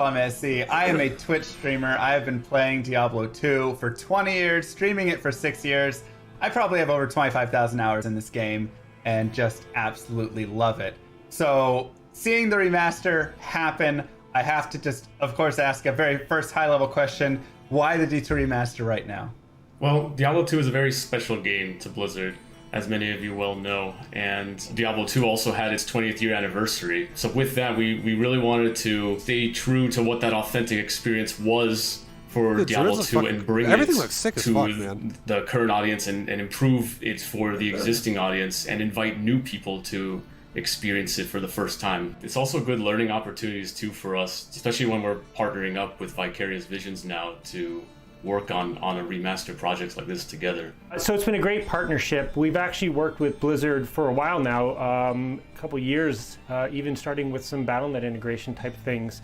I'm SC. I am a Twitch streamer. I have been playing Diablo 2 for 20 years, streaming it for 6 years. I probably have over 25,000 hours in this game and just absolutely love it. So seeing the remaster happen, I have to just, of course, ask a very first high-level question. Why the D2 remaster right now? Well, Diablo 2 is a very special game to Blizzard, as many of you well know, and Diablo 2 also had its 20th year anniversary. So with that, we really wanted to stay true to what that authentic experience was for Diablo 2 and bring it to the current audience and improve it for the existing audience and invite new people to experience it for the first time. It's also good learning opportunities too for us, especially when we're partnering up with Vicarious Visions now to work on a remaster projects like this together. So it's been a great partnership. We've actually worked with Blizzard for a while now, a couple years, even starting with some BattleNet integration type things.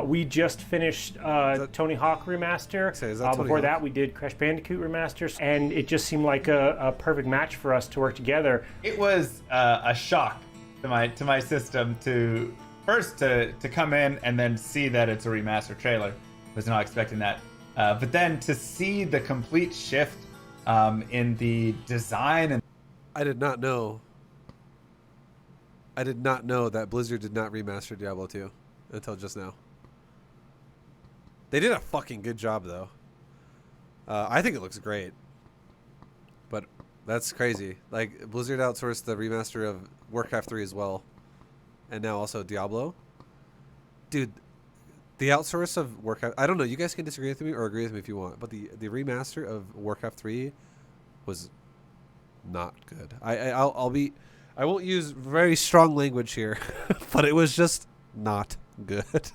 We just finished Tony Hawk remaster. Before that, we did Crash Bandicoot remaster, and it just seemed like a perfect match for us to work together. It was a shock to my system to first to come in and then see that it's a remaster trailer. Was not expecting that. But then to see the complete shift in the design and I did not know that Blizzard did not remaster Diablo 2 until just now. They did a fucking good job though. I think it looks great. But that's crazy. Like Blizzard outsourced the remaster of Warcraft 3 as well. And now also Diablo. Dude, the outsource of Warcraft, I don't know, you guys can disagree with me or agree with me if you want, but the remaster of Warcraft 3 was not good. I won't use very strong language here, but it was just not good.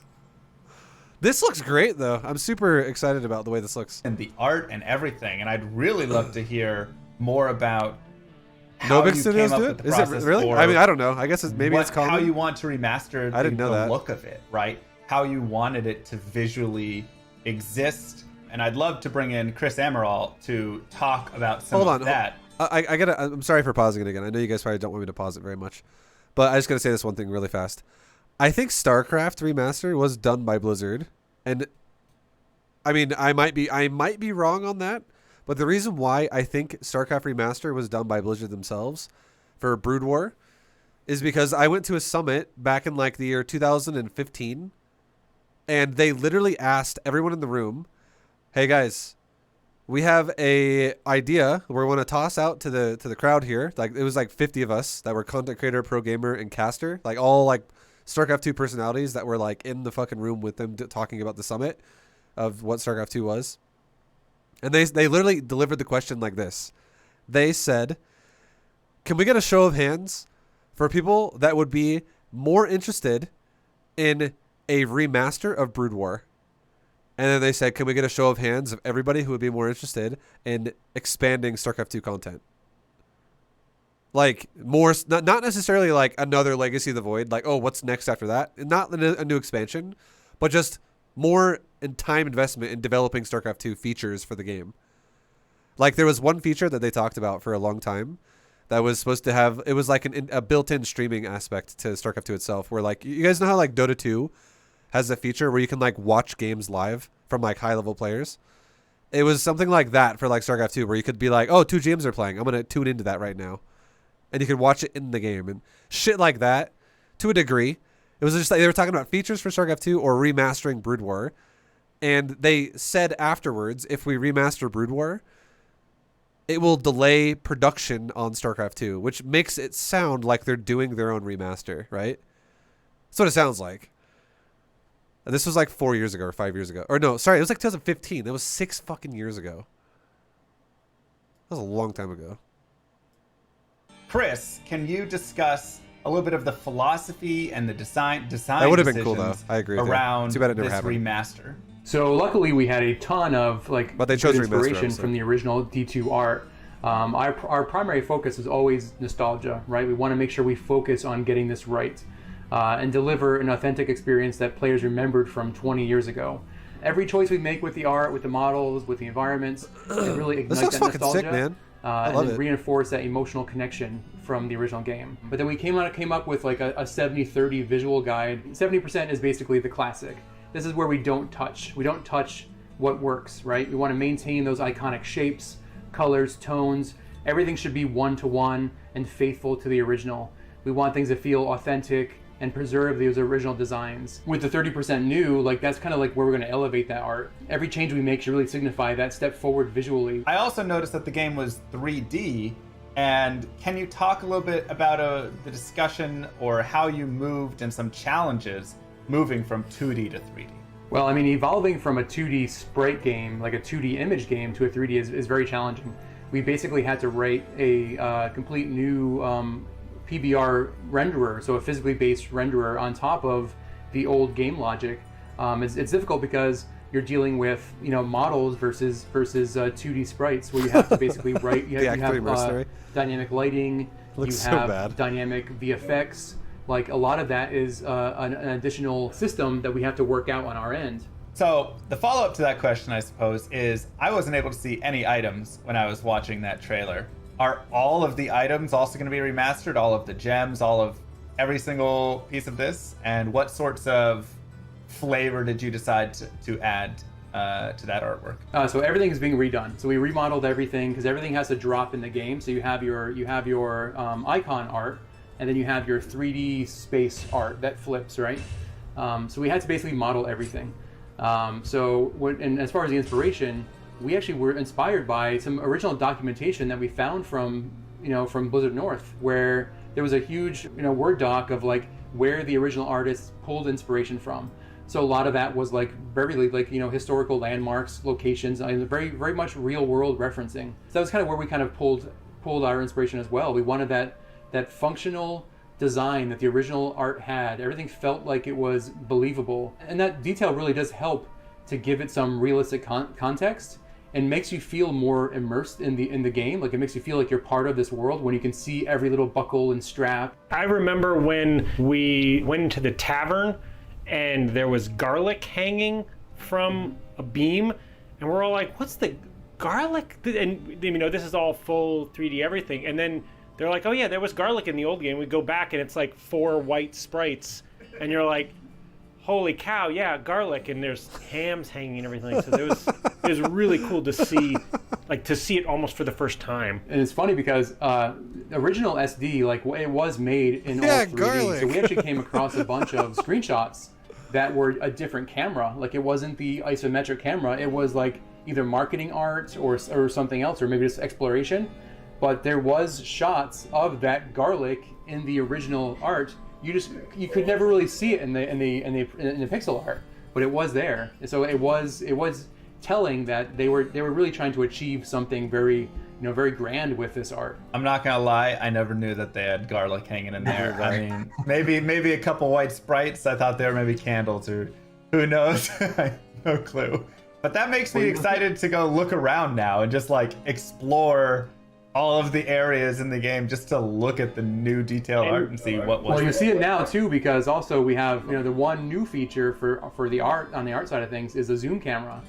This looks great though. I'm super excited about the way this looks. And the art and everything, and I'd really love to hear more about how you came up with the process. Is it really? I mean, I don't know. I guess it's common. How you want to remaster the look of it, right? How you wanted it to visually exist. And I'd love to bring in Chris Amaral to talk about some of that. I'm sorry for pausing it again. I know you guys probably don't want me to pause it very much, but I just got to say this one thing really fast. I think StarCraft Remaster was done by Blizzard, and I mean, I might be wrong on that, but the reason why I think StarCraft Remaster was done by Blizzard themselves for Brood War is because I went to a summit back in like the year 2015, and they literally asked everyone in the room, "Hey guys, we have a idea we want to toss out to the crowd here." Like it was like 50 of us that were content creator, pro gamer, and caster, like all like StarCraft 2 personalities that were like in the fucking room with them talking about the summit of what StarCraft 2 was. And they literally delivered the question like this. They said, "Can we get a show of hands for people that would be more interested in a remaster of Brood War?" And then they said, "Can we get a show of hands of everybody who would be more interested in expanding StarCraft 2 content?" Like more, not necessarily like another Legacy of the Void, like, oh, what's next after that? Not a new expansion, but just more in time investment in developing StarCraft 2 features for the game. Like there was one feature that they talked about for a long time that was supposed to have, it was like a built-in streaming aspect to StarCraft 2 itself, where like, you guys know how like Dota 2 has a feature where you can like watch games live from like high-level players? It was something like that for like StarCraft 2, where you could be like, oh, two GMs are playing, I'm going to tune into that right now. And you could watch it in the game and shit like that to a degree. It was just like they were talking about features for StarCraft 2 or remastering Brood War. And they said afterwards, if we remaster Brood War, it will delay production on StarCraft 2, which makes it sound like they're doing their own remaster, right? That's what it sounds like. And this was like 4 years ago or 5 years ago. Or no, sorry, it was like 2015. That was 6 fucking years ago. That was a long time ago. Chris, can you discuss a little bit of the philosophy and the design that would have been cool though. I agree with around Too bad it never this happened. remaster? So luckily we had a ton of like but they chose inspiration from the original D2 art. Our primary focus is always nostalgia, right? We want to make sure we focus on getting this right and deliver an authentic experience that players remembered from 20 years ago. Every choice we make with the art, with the models, with the environments, it really ignites that nostalgia. Sick, man. And then reinforce that emotional connection from the original game. But then we came up with like a 70-30 visual guide. 70% is basically the classic, this is where we don't touch. We don't touch what works, right? We want to maintain those iconic shapes, colors, tones. Everything should be one-to-one and faithful to the original. We want things to feel authentic and preserve those original designs. With the 30% new, like that's kind of like where we're going to elevate that art. Every change we make should really signify that step forward visually. I also noticed that the game was 3D, and can you talk a little bit about the discussion or how you moved and some challenges moving from 2D to 3D? Well, I mean, evolving from a 2D sprite game, like a 2D image game, to a 3D is very challenging. We basically had to write a complete new PBR renderer, so a physically based renderer on top of the old game logic. It's difficult because you're dealing with models versus 2D sprites, where you have to basically write. You have dynamic lighting. Looks you have so bad. Dynamic VFX. Like a lot of that is an additional system that we have to work out on our end. So the follow-up to that question, I suppose, is I wasn't able to see any items when I was watching that trailer. Are all of the items also going to be remastered? All of the gems, all of every single piece of this? And what sorts of flavor did you decide to add to that artwork? So everything is being redone. So we remodeled everything because everything has to drop in the game. So you have your icon art, and then you have your 3D space art that flips, right? So we had to basically model everything. And as far as the inspiration, we actually were inspired by some original documentation that we found from Blizzard North, where there was a huge Word doc of like where the original artists pulled inspiration from. So a lot of that was like very historical landmarks, locations, and very very much real world referencing. So that was kind of where we kind of pulled our inspiration as well. We wanted that functional design that the original art had. Everything felt like it was believable, and that detail really does help to give it some realistic context and makes you feel more immersed in the game. Like it makes you feel like you're part of this world when you can see every little buckle and strap. I remember when we went into the tavern and there was garlic hanging from a beam, and we're all like, what's the garlic? And this is all full 3D everything, and then they're like, oh yeah, there was garlic in the old game. We go back and it's like 4 white sprites, and you're like, holy cow, yeah, garlic, and there's hams hanging and everything. So it was really cool to see it almost for the first time. And it's funny because original SD, like it was made in all 3D. Garlic. So we actually came across a bunch of screenshots that were a different camera. Like it wasn't the isometric camera. It was like either marketing art or something else, or maybe just exploration. But there was shots of that garlic in the original art. You could never really see it in the pixel art, but it was there. So it was telling that they were really trying to achieve something very very grand with this art. I'm not gonna lie, I never knew that they had garlic hanging in there. I mean, maybe a couple white sprites. I thought they were maybe candles, or who knows? No clue. But that makes me excited to go look around now and just like explore all of the areas in the game just to look at the new detail art and see what was. Well, you see it now too, because also we have the one new feature for the art on the art side of things is a zoom camera.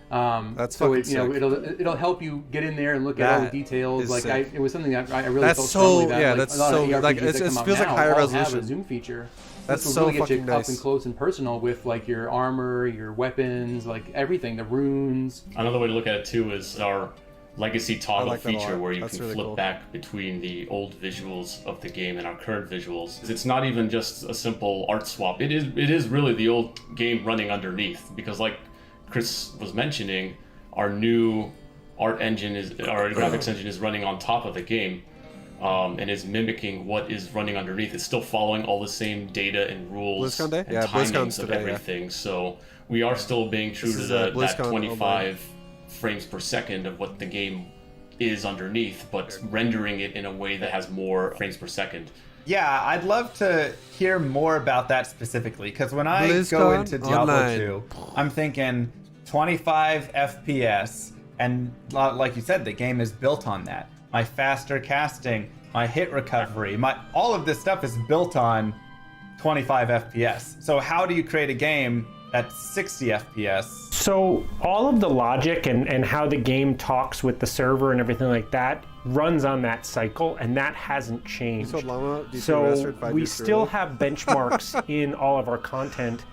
That's so sick. it'll help you get in there and look at all the details. Like it was something that I really felt so strongly that yeah, like, that's a lot so of like ARPGs it that come feels out like higher now all resolution. have a zoom feature. That's this so will really get you fucking up nice. and close and personal with like your armor, your weapons, like everything, the runes. Another way to look at it too is our legacy toggle like that a feature lot. where you That's can really flip cool. back between the old visuals of the game and our current visuals. It's not even just a simple art swap. It is really the old game running underneath, because like Chris was mentioning, our new art engine our graphics engine is running on top of the game, and is mimicking what is running underneath. It's still following all the same data and rules BlizzCon Day? and Yeah, timings BlizzCon's of today, yeah. everything. So we are still being true This to is, that BlizzCon 25 frames per second of what the game is underneath, but rendering it in a way that has more frames per second. Yeah, I'd love to hear more about that specifically, because when I go BlizzCon into Diablo Online. 2, I'm thinking 25 FPS, and like you said, the game is built on that. My faster casting, my hit recovery, all of this stuff is built on 25 FPS. So how do you create a game that's 60 FPS? So all of the logic and how the game talks with the server and everything like that runs on that cycle, and that hasn't changed. So Llama, D2 So Resurrected 5 we years still early. have benchmarks in all of our content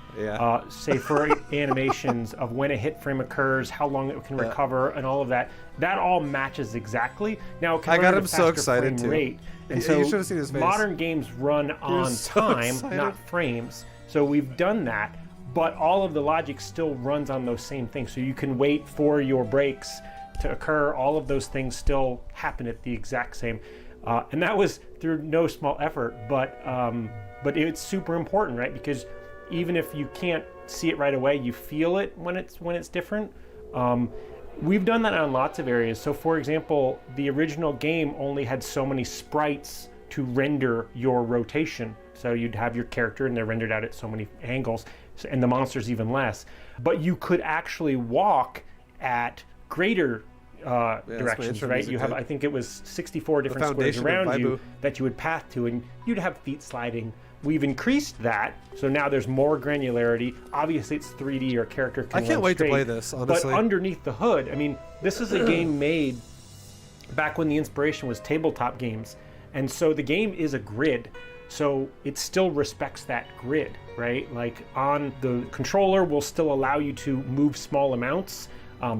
say for animations of when a hit frame occurs, how long it can recover, and all of that. That all matches exactly. Now, it can I run got at a him so faster excited, frame too. rate. And Yeah, so you should have seen his face. modern games run on so time, excited. not frames. So we've done that, but all of the logic still runs on those same things. So you can wait for your breaks to occur. All of those things still happen at the exact same. And that was through no small effort, but it's super important, right? Because even if you can't see it right away, you feel it when it's different. We've done that on lots of areas. So for example, the original game only had so many sprites to render your rotation. So you'd have your character and they're rendered out at so many angles, and the monsters even less. But you could actually walk at greater directions, right? You have, I think it was 64 different squares around you that you would path to, and you'd have feet sliding. We've increased that, so now there's more granularity. Obviously, it's 3D. Your character can I can't run wait straight, to play this, honestly. But underneath the hood, I mean, this is a game made back when the inspiration was tabletop games, and so the game is a grid. So it still respects that grid, right? Like on the controller will still allow you to move small amounts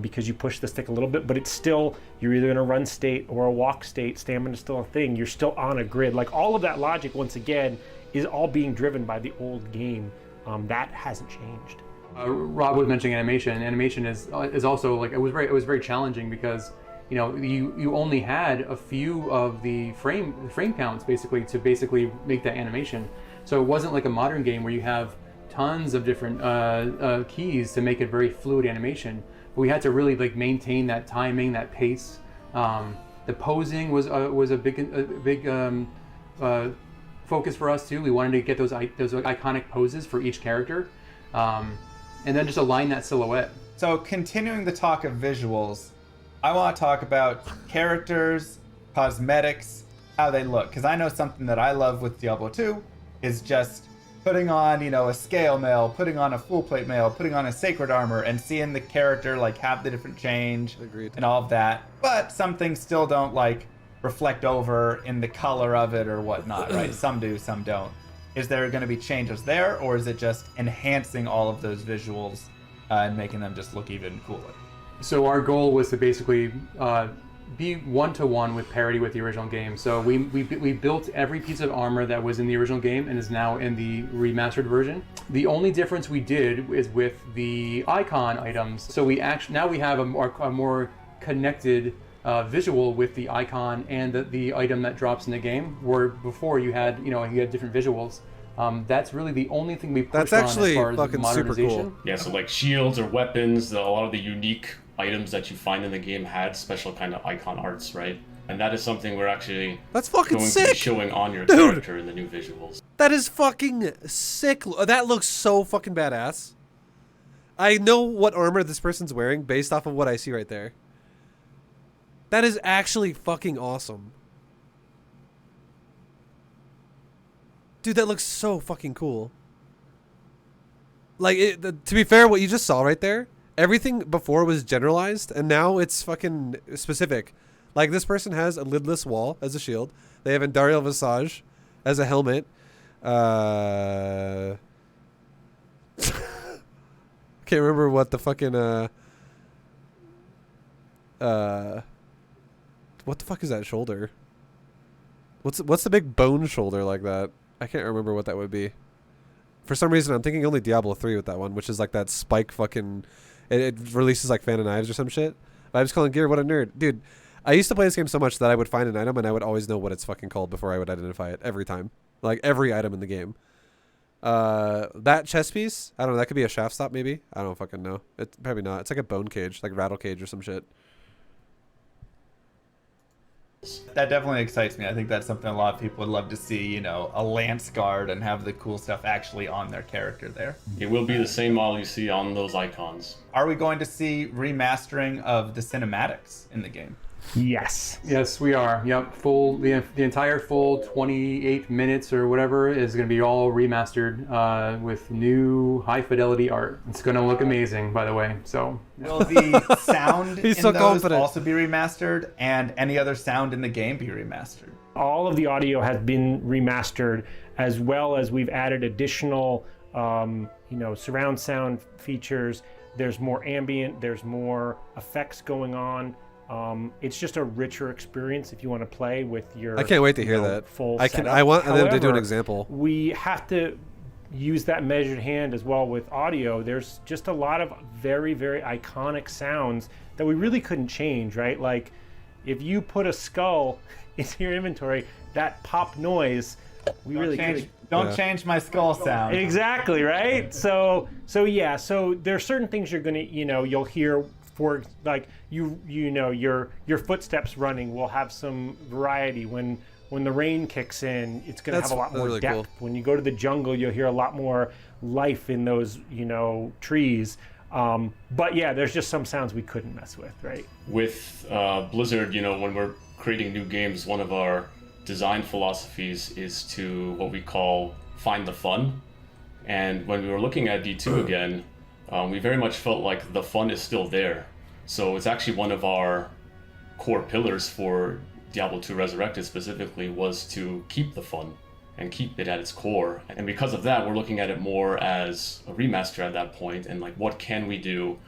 because you push the stick a little bit, but it's still, you're either in a run state or a walk state. Stamina's still a thing. You're still on a grid. Like all of that logic, once again, is all being driven by the old game. That hasn't changed. Rob was mentioning animation. Animation is also like, it was very challenging because you only had a few of the frame counts basically to make that animation. So it wasn't like a modern game where you have tons of different keys to make it very fluid animation. But we had to really like maintain that timing, that pace. The posing was a big focus for us too. We wanted to get those iconic poses for each character, and then just align that silhouette. So continuing the talk of visuals, I want to talk about characters, cosmetics, how they look. Because I know something that I love with Diablo 2 is just putting on, a scale mail, putting on a full plate mail, putting on a sacred armor, and seeing the character like have the different change and all of that. But some things still don't like reflect over in the color of it or whatnot, right? Some do, some don't. Is there going to be changes there, or is it just enhancing all of those visuals and making them just look even cooler? So our goal was to basically be one-to-one with parity with the original game. So we built every piece of armor that was in the original game and is now in the remastered version. The only difference we did is with the icon items. So now we have a more connected visual with the icon and the item that drops in the game, where before you had different visuals. That's really the only thing we pushed on as far as modernization. Super cool. Yeah, so like shields or weapons, a lot of the unique items that you find in the game had special kind of icon arts, right? And that is something we're actually going to be showing on your character in the new visuals. That is fucking sick. That looks so fucking badass. I know what armor this person's wearing based off of what I see right there. That is actually fucking awesome. Dude, that looks so fucking cool. Like, to be fair, what you just saw right there, everything before was generalized, and now it's fucking specific. Like, this person has a lidless wall as a shield. They have Endarial Visage as a helmet. Can't remember what the fucking, what the fuck is that shoulder? What's the big bone shoulder like that? I can't remember what that would be. For some reason, I'm thinking only Diablo 3 with that one, which is like that spike fucking... It releases like fan of knives or some shit. But I'm just calling Gear, what a nerd. Dude, I used to play this game so much that I would find an item and I would always know what it's fucking called before I would identify it every time. Like every item in the game. That chest piece, I don't know, that could be a shaft stop maybe? I don't fucking know. It's probably not. It's like a bone cage, like rattle cage or some shit. That definitely excites me. I think that's something a lot of people would love to see, a lance guard and have the cool stuff actually on their character there. It will be the same model you see on those icons. Are we going to see remastering of the cinematics in the game? Yes. Yes, we are. Yep, the entire full 28 minutes or whatever is going to be all remastered with new high fidelity art. It's going to look amazing, by the way. So will the sound in so those confident. also be remastered, and any other sound in the game be remastered? All of the audio has been remastered, as well as we've added additional surround sound features. There's more ambient, there's more effects going on. It's just a richer experience if you want to play with your. I can't wait to hear that. Full I setup. want them to do an However, example. We have to use that measured hand as well with audio. There's just a lot of very, very iconic sounds that we really couldn't change, right? Like if you put a skull into your inventory, that pop noise, we really couldn't. Don't change my skull sound. Exactly, right? So there's certain things you're gonna, you'll hear, for like your footsteps running will have some variety. When the rain kicks in, it's gonna have a lot more really depth. cool. When you go to the jungle, you'll hear a lot more life in those, trees. But yeah, there's just some sounds we couldn't mess with, right? With Blizzard, when we're creating new games, one of our design philosophies is to what we call find the fun. And when we were looking at D2 again, we very much felt like the fun is still there. So it's actually one of our core pillars for Diablo 2 Resurrected specifically was to keep the fun and keep it at its core. And because of that, we're looking at it more as a remaster at that point, and like what can we do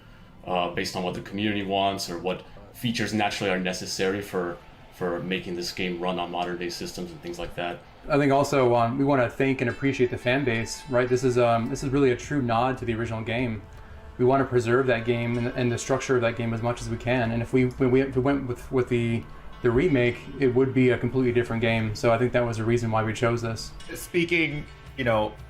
based on what the community wants or what features naturally are necessary for making this game run on modern day systems and things like that. I think also we want to thank and appreciate the fan base, right? This is really a true nod to the original game. We want to preserve that game and the structure of that game as much as we can. And if we went with the remake, it would be a completely different game. So I think that was the reason why we chose this. Speaking,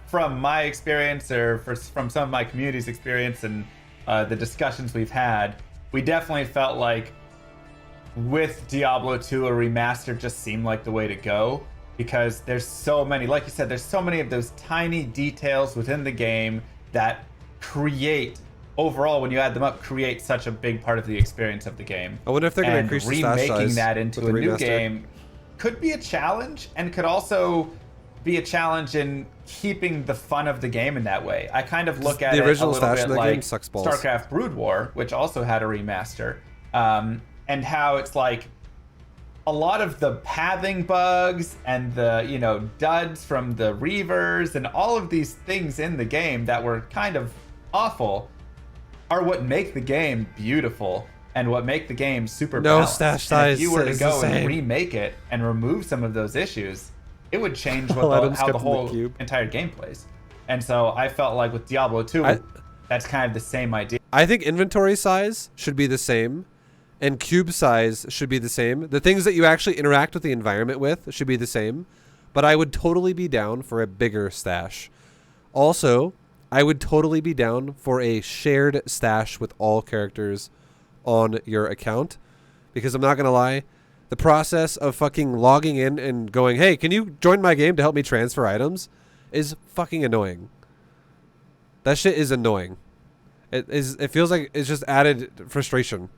from my experience or from some of my community's experience and the discussions we've had, we definitely felt like with Diablo 2, a remaster just seemed like the way to go, because there's so many, like you said, there's so many of those tiny details within the game that overall, when you add them up, create such a big part of the experience of the game. I wonder if they're going to increase the stash size. Remaking that into a new remaster. game could be a challenge, and could also be a challenge in keeping the fun of the game in that way. I kind of look at the it a original little stash bit in that like game sucks balls. StarCraft Brood War, which also had a remaster, and how it's like a lot of the pathing bugs and the duds from the Reavers and all of these things in the game that were kind of awful are what make the game beautiful and what make the game super balanced. Stash And size if you were to is go the and same. remake it and remove some of those issues, it would change All items how kept the in the whole cube. entire game plays. And so I felt like with Diablo 2, that's kind of the same idea. I think inventory size should be the same, and cube size should be the same. The things that you actually interact with the environment with should be the same, but I would totally be down for a bigger stash. Also, I would totally be down for a shared stash with all characters on your account, because I'm not going to lie, the process of fucking logging in and going, hey, can you join my game to help me transfer items, is fucking annoying. That shit is annoying. It feels like it's just added frustration.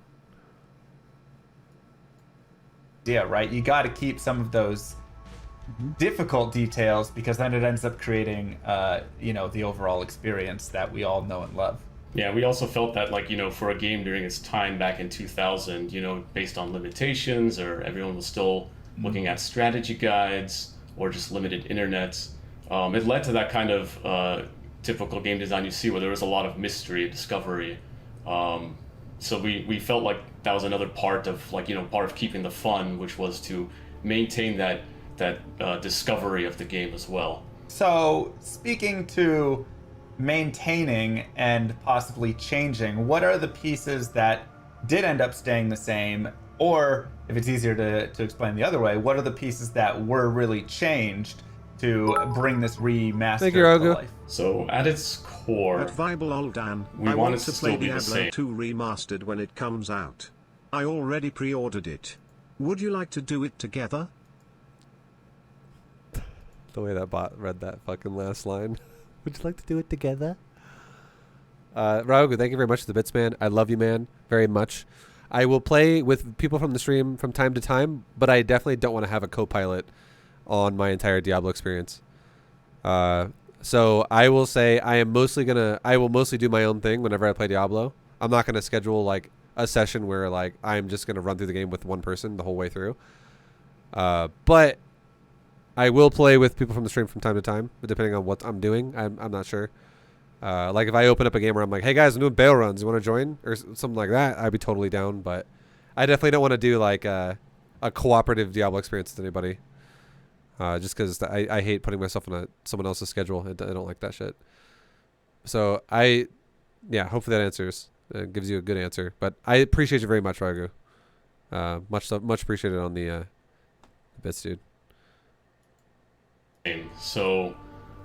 Yeah, right? You got to keep some of those difficult details, because then it ends up creating, the overall experience that we all know and love. Yeah, we also felt that, for a game during its time back in 2000, based on limitations, or everyone was still looking at strategy guides or just limited internet, it led to that kind of typical game design you see, where there was a lot of mystery, discovery. So we felt like that was another part of part of keeping the fun, which was to maintain that discovery of the game as well. So, speaking to maintaining and possibly changing, what are the pieces that did end up staying the same? Or, if it's easier to explain the other way, what are the pieces that were really changed to bring this remaster to life? So, at its core, At ViBE Old Dan, we I want want it to to still play be the Diablo same. 2 Remastered when it comes out. I already pre-ordered it. Would you like to do it together? The way that bot read that fucking last line. Would you like to do it together? Raugu, thank you very much for the bits, man. I love you, man, very much. I will play with people from the stream from time to time, but I definitely don't want to have a co-pilot on my entire Diablo experience. So I will say I will mostly do my own thing whenever I play Diablo. I'm not gonna schedule like a session where like I'm just gonna run through the game with one person the whole way through. But I will play with people from the stream from time to time, depending on what I'm doing. I'm not sure. Like if I open up a game where I'm like, hey guys, I'm doing bail runs, you want to join or something like that, I'd be totally down. But I definitely don't want to do like a cooperative Diablo experience with anybody. Just because I hate putting myself on someone else's schedule. I don't like that shit. So yeah, hopefully that answers. Gives you a good answer. But I appreciate you very much, Ragu. Much appreciated on the bits, dude. So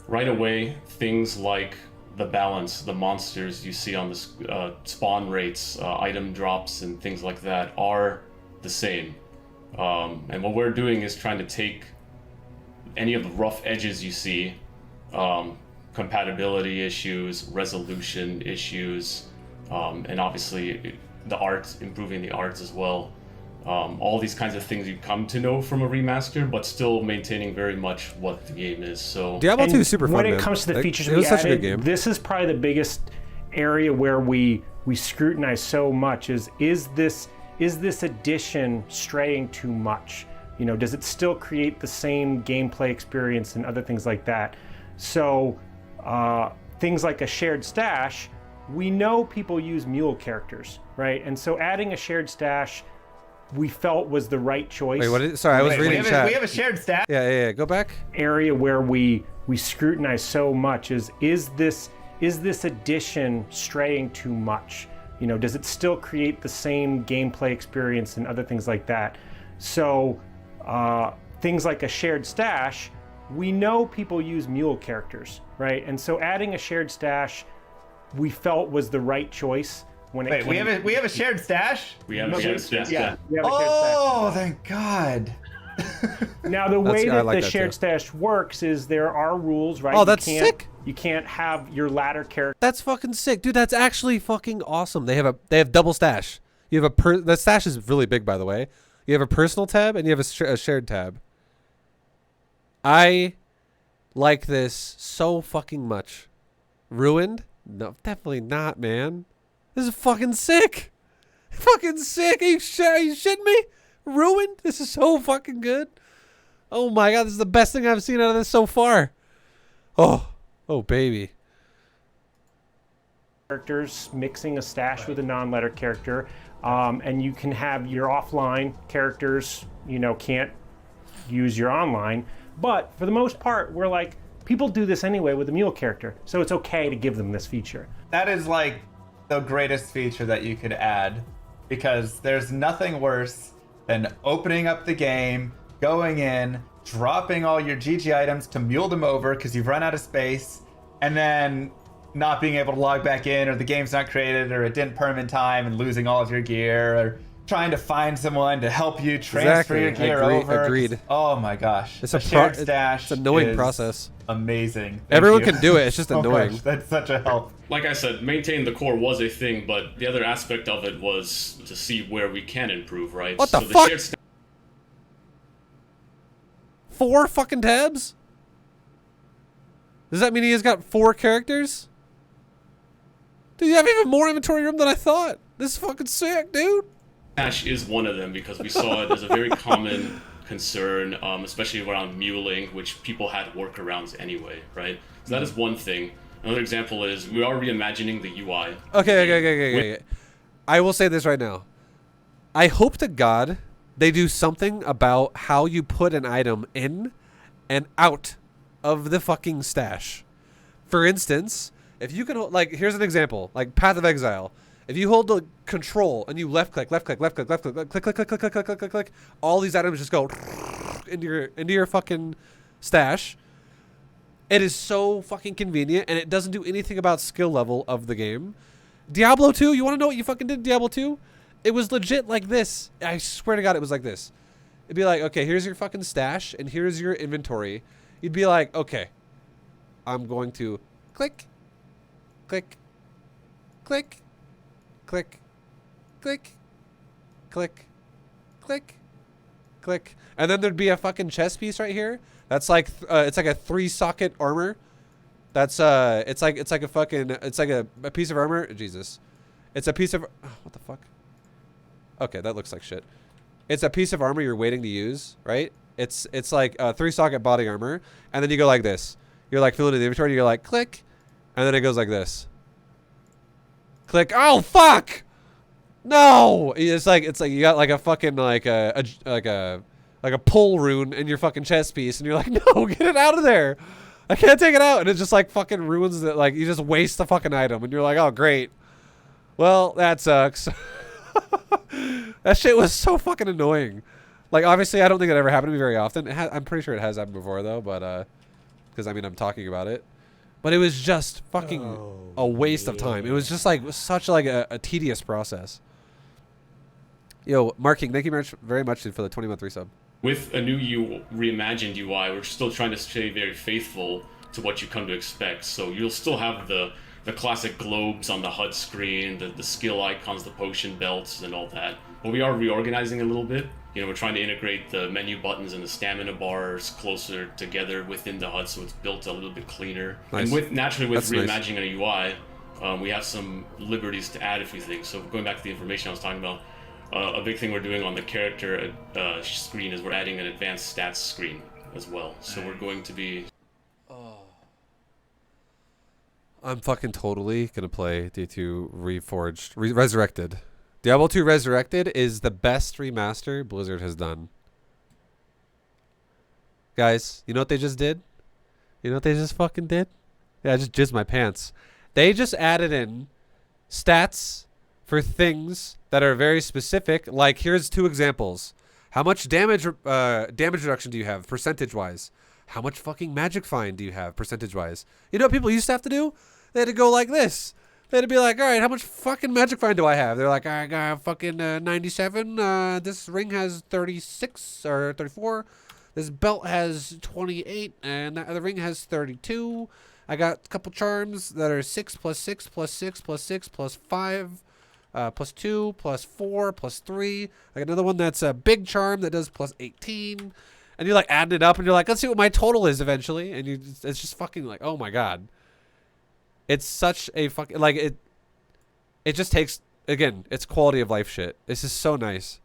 right away, things like the balance, the monsters you see on the spawn rates, item drops, and things like that are the same. And what we're doing is trying to take any of the rough edges you see, compatibility issues, resolution issues, and obviously the art, improving the arts as well. All these kinds of things you come to know from a remaster, but still maintaining very much what the game is. So Diablo 2 is super fun. When it man. comes to the features it we was such a good added, game. this is probably the biggest area where we scrutinize so much. Is this addition straying too much? You know, does it still create the same gameplay experience and other things like that? So things like a shared stash, we know people use mule characters, right? And so adding a shared stash we felt was the right choice. Wait, what is? Sorry, I was reading chat. We have a shared stash. Yeah. Go back. Area where we scrutinize so much is this addition straying too much? You know, does it still create the same gameplay experience and other things like that? So things like a shared stash, we know people use mule characters, right? And so adding a shared stash we felt was the right choice. Wait, we have a shared stash? we have a shared stash. Yeah, we have a shared stash. Oh, thank God. Now the way that like the that shared too. stash works is there are rules, right? Oh, that's sick. You can't have your ladder character. That's fucking sick, dude. That's actually fucking awesome. They have double stash. You have the stash is really big, by the way. You have a personal tab and you have a shared tab. I like this so fucking much. Ruined? No, definitely not, man. This is fucking sick. Fucking sick. Are you shitting me? Ruined? This is so fucking good. Oh my God, this is the best thing I've seen out of this so far. Oh baby. Characters mixing a stash with a non-letter character, and you can have your offline characters, you know, can't use your online. But for the most part, we're like, people do this anyway with a mule character, so it's okay to give them this feature. That is like the greatest feature that you could add, because there's nothing worse than opening up the game, going in, dropping all your GG items to mule them over because you've run out of space, and then not being able to log back in, or the game's not created, or it didn't perm in time, and losing all of your gear, or trying to find someone to help you transfer your gear over. Agreed. Oh my gosh. It's a a shared stash. It's an annoying is process. Amazing. Thank Everyone you can do it. It's just so annoying. much. That's such a help. Like I said, maintain the core was a thing, but the other aspect of it was to see where we can improve, right? What the so fuck? shared stash 4 fucking tabs? Does that mean he has got 4 characters? Dude, you have even more inventory room than I thought. This is fucking sick, dude. is one of them because we saw it as a very common concern, especially around muling, which people had workarounds anyway, right? So that is one thing. Another example is we are reimagining the UI. Okay. I will say this right now. I hope to God they do something about how you put an item in and out of the fucking stash. For instance, if you can, like, here's an example, like Path of Exile. If you hold the control and you left click, click, all these items just go into your fucking stash. It is so fucking convenient, and it doesn't do anything about skill level of the game. Diablo 2, you want to know what you fucking did in Diablo 2? It was legit like this. I swear to God, it was like this. It'd be like, okay, here's your fucking stash, and here's your inventory. You'd be like, okay, I'm going to click, click, click, click, click, click, click, click, and then there'd be a fucking chest piece right here. That's like it's like a 3-socket armor. That's it's like a piece of armor. Jesus, it's a piece of what the fuck? Okay, that looks like shit. It's a piece of armor you're waiting to use, right? It's like a 3-socket body armor, and then you go like this. You're like filling in the inventory. You're like click, and then it goes like this. Click. Oh fuck! No! It's like you got like a fucking like a pull rune in your fucking chest piece, and you're like, no, get it out of there! I can't take it out, and it just like fucking ruins it. Like you just waste the fucking item, and you're like, oh great. Well, that sucks. That shit was so fucking annoying. Like obviously, I don't think it ever happened to me very often. I'm pretty sure it has happened before though, but because I mean I'm talking about it. But it was just fucking a waste of time. It was just like such like a tedious process. Yo, Marking, thank you very much for the 20-month resub. With a new reimagined UI, we're still trying to stay very faithful to what you come to expect. So you'll still have the classic globes on the HUD screen, the skill icons, the potion belts, and all that. But we are reorganizing a little bit. You know, we're trying to integrate the menu buttons and the stamina bars closer together within the HUD, so it's built a little bit cleaner. Nice. And naturally with That's reimagining a UI, we have some liberties to add a few things. So going back to the information I was talking about, a big thing we're doing on the character screen is we're adding an advanced stats screen as well. So we're going to be... I'm fucking totally gonna play D2 Resurrected. Diablo 2 Resurrected is the best remaster Blizzard has done. Guys, you know what they just did? You know what they just fucking did? Yeah, I just jizzed my pants. They just added in stats for things that are very specific. Like, here's 2 examples. How much damage reduction do you have, percentage-wise? How much fucking magic find do you have, percentage-wise? You know what people used to have to do? They had to go like this. They had to be like, all right, how much fucking magic find do I have? They're like, I got fucking 97. This ring has 36 or 34. This belt has 28, and the ring has 32. I got a couple charms that are 6 plus 6 plus 6 plus 6 plus 5 plus 2 plus 4 plus 3. I got another one that's a big charm that does plus 18. And you're like adding it up, and you're like, let's see what my total is eventually. And it's just fucking like, oh my god. It's such a fucking, like, it just takes, again, it's quality of life shit. This is so nice.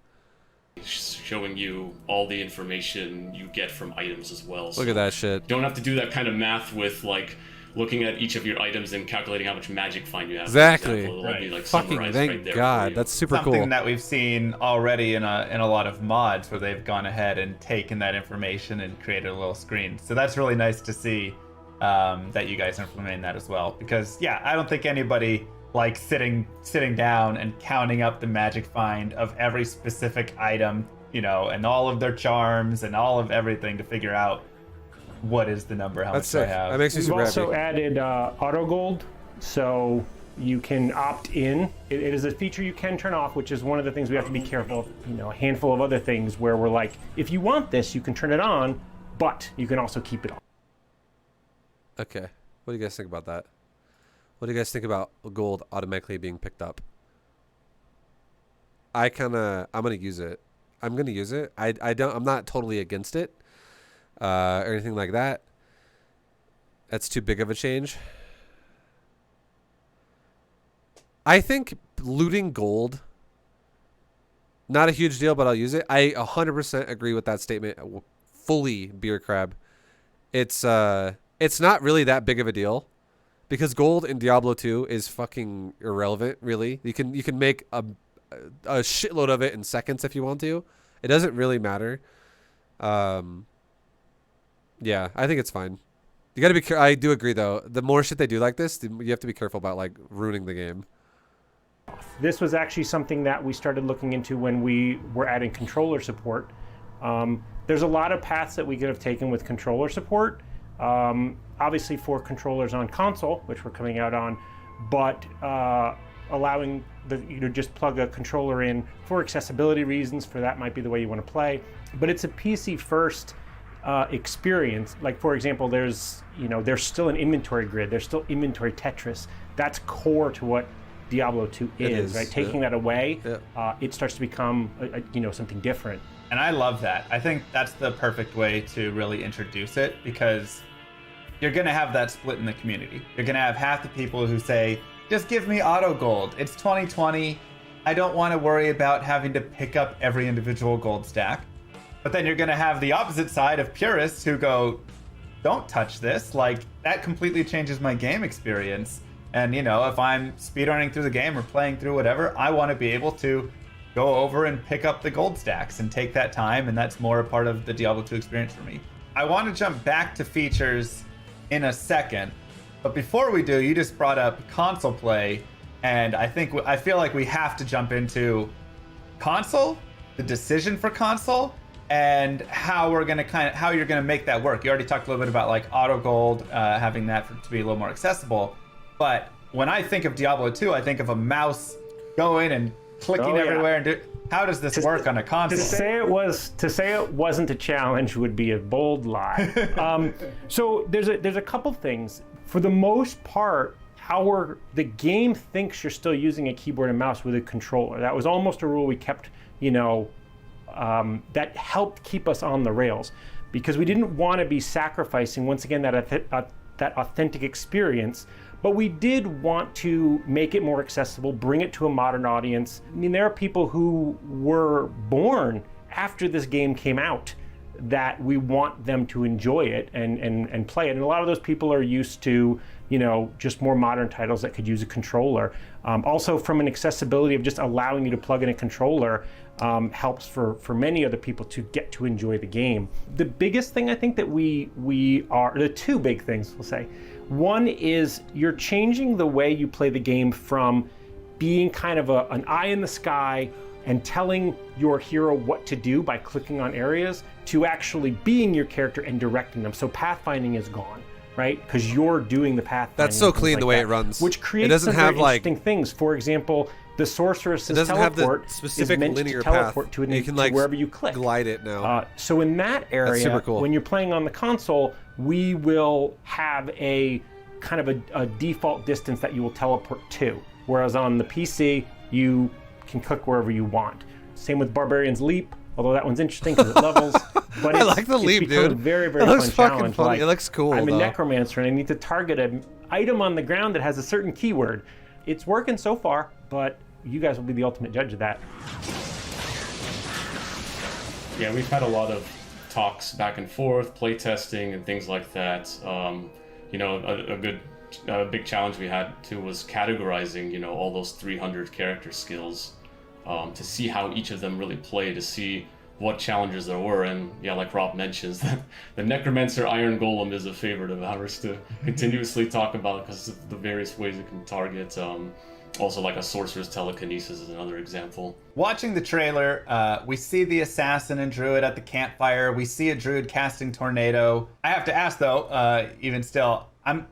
Showing you all the information you get from items as well. Look at that shit. You don't have to do that kind of math with, like, looking at each of your items and calculating how much magic find you have. Exactly. It'll all be, like, Fucking summarized thank right there God. That's super Something cool. that we've seen already in a lot of mods where they've gone ahead and taken that information and created a little screen. So that's really nice to see that you guys are implementing that as well. Because yeah, I don't think anybody likes sitting down and counting up the magic find of every specific item, you know, and all of their charms and all of everything to figure out what is the number, how much do I have. That makes me We've super also happy. added auto gold, so you can opt in. It is a feature you can turn off, which is one of the things we have to be careful of. You know, a handful of other things where we're like, if you want this, you can turn it on, but you can also keep it on. Okay. What do you guys think about that? What do you guys think about gold automatically being picked up? I'm gonna use it. I'm gonna use it. I'm not totally against it, or anything like that. That's too big of a change. I think looting gold, not a huge deal, but I'll use it. I 100% agree with that statement. Fully, Beer Crab. It's not really that big of a deal, because gold in Diablo 2 is fucking irrelevant, really. You can make a shitload of it in seconds if you want to. It doesn't really matter. Yeah, I think it's fine. You gotta be. I do agree though. The more shit they do like this, you have to be careful about like ruining the game. This was actually something that we started looking into when we were adding controller support. There's a lot of paths that we could have taken with controller support. Obviously for controllers on console, which we're coming out on, but allowing just plug a controller in for accessibility reasons. For that might be the way you want to play, but it's a PC first experience. Like for example, there's still an inventory grid. There's still inventory Tetris. That's core to what Diablo 2 is, right? Taking that away, it starts to become something different. And I love that. I think that's the perfect way to really introduce it, because you're going to have that split in the community. You're going to have half the people who say, just give me auto gold. It's 2020. I don't want to worry about having to pick up every individual gold stack. But then you're going to have the opposite side of purists who go, don't touch this. Like, that completely changes my game experience. And, you know, if I'm speedrunning through the game or playing through whatever, I want to be able to go over and pick up the gold stacks and take that time, and that's more a part of the Diablo 2 experience for me. I want to jump back to features in a second, but before we do, you just brought up console play, and I feel like we have to jump into console, the decision for console, and how you're gonna make that work. You already talked a little bit about like auto gold, having that to be a little more accessible. But when I think of Diablo 2, I think of a mouse going and clicking everywhere. And how does this work on a console? To say it wasn't a challenge would be a bold lie. So there's a couple things. For the most part, the game thinks you're still using a keyboard and mouse with a controller. That was almost a rule we kept, that helped keep us on the rails, because we didn't want to be sacrificing, once again, that authentic experience. But we did want to make it more accessible, bring it to a modern audience. I mean, there are people who were born after this game came out that we want them to enjoy it and play it. And a lot of those people are used to, just more modern titles that could use a controller. Also, from an accessibility of just allowing you to plug in a controller, helps for many other people to get to enjoy the game. The biggest thing I think that the two big things we'll say. One is you're changing the way you play the game from being kind of an eye in the sky and telling your hero what to do by clicking on areas to actually being your character and directing them. So pathfinding is gone, right? Because you're doing the pathfinding. That's so clean the way it runs. Which creates some very interesting things. For example, the sorceress's teleport is meant to teleport to wherever you click. Glide it now. So in that area, cool. When you're playing on the console, we will have a kind of a default distance that you will teleport to. Whereas on the PC, you can click wherever you want. Same with Barbarian's Leap, although that one's interesting because it levels. But I like the leap, dude. A very, very fun challenge. Funny. It looks cool. I'm a necromancer and I need to target an item on the ground that has a certain keyword. It's working so far, but you guys will be the ultimate judge of that. Yeah, we've had a lot of talks back and forth, play testing and things like that. A big challenge we had too was categorizing, all those 300 character skills, to see how each of them really play, to see what challenges there were. And yeah, like Rob mentions, the Necromancer Iron Golem is a favorite of ours to continuously talk about because of the various ways it can target. Also, like a Sorcerer's Telekinesis is another example. Watching the trailer, we see the assassin and druid at the campfire. We see a druid casting tornado. I have to ask though, even still,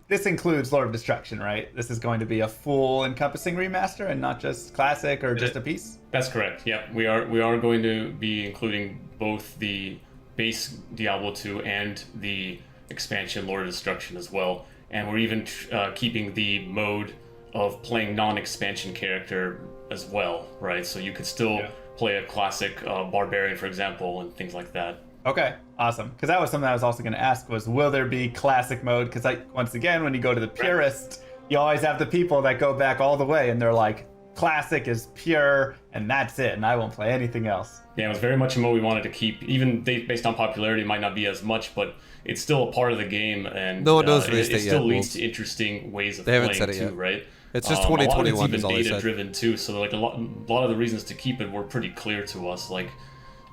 this includes Lord of Destruction, right? This is going to be a full encompassing remaster and not just classic or just a piece? That's correct. Yeah, we are going to be including both the base Diablo 2 and the expansion Lord of Destruction as well. And we're even keeping the mode of playing non-expansion character as well, right? So you could still play a classic barbarian, for example, and things like that. Okay, awesome. Because that was something I was also going to ask was, will there be classic mode? Because once again, when you go to the purist, you always have the people that go back all the way and they're like, classic is pure and that's it, and I won't play anything else. Yeah, it was very much a mode we wanted to keep. Even based on popularity, it might not be as much, but it's still a part of the game, and no one knows it still leads to interesting ways of playing too, right? It's just 2021 is all they said. data driven too, so like a lot of the reasons to keep it were pretty clear to us. Like,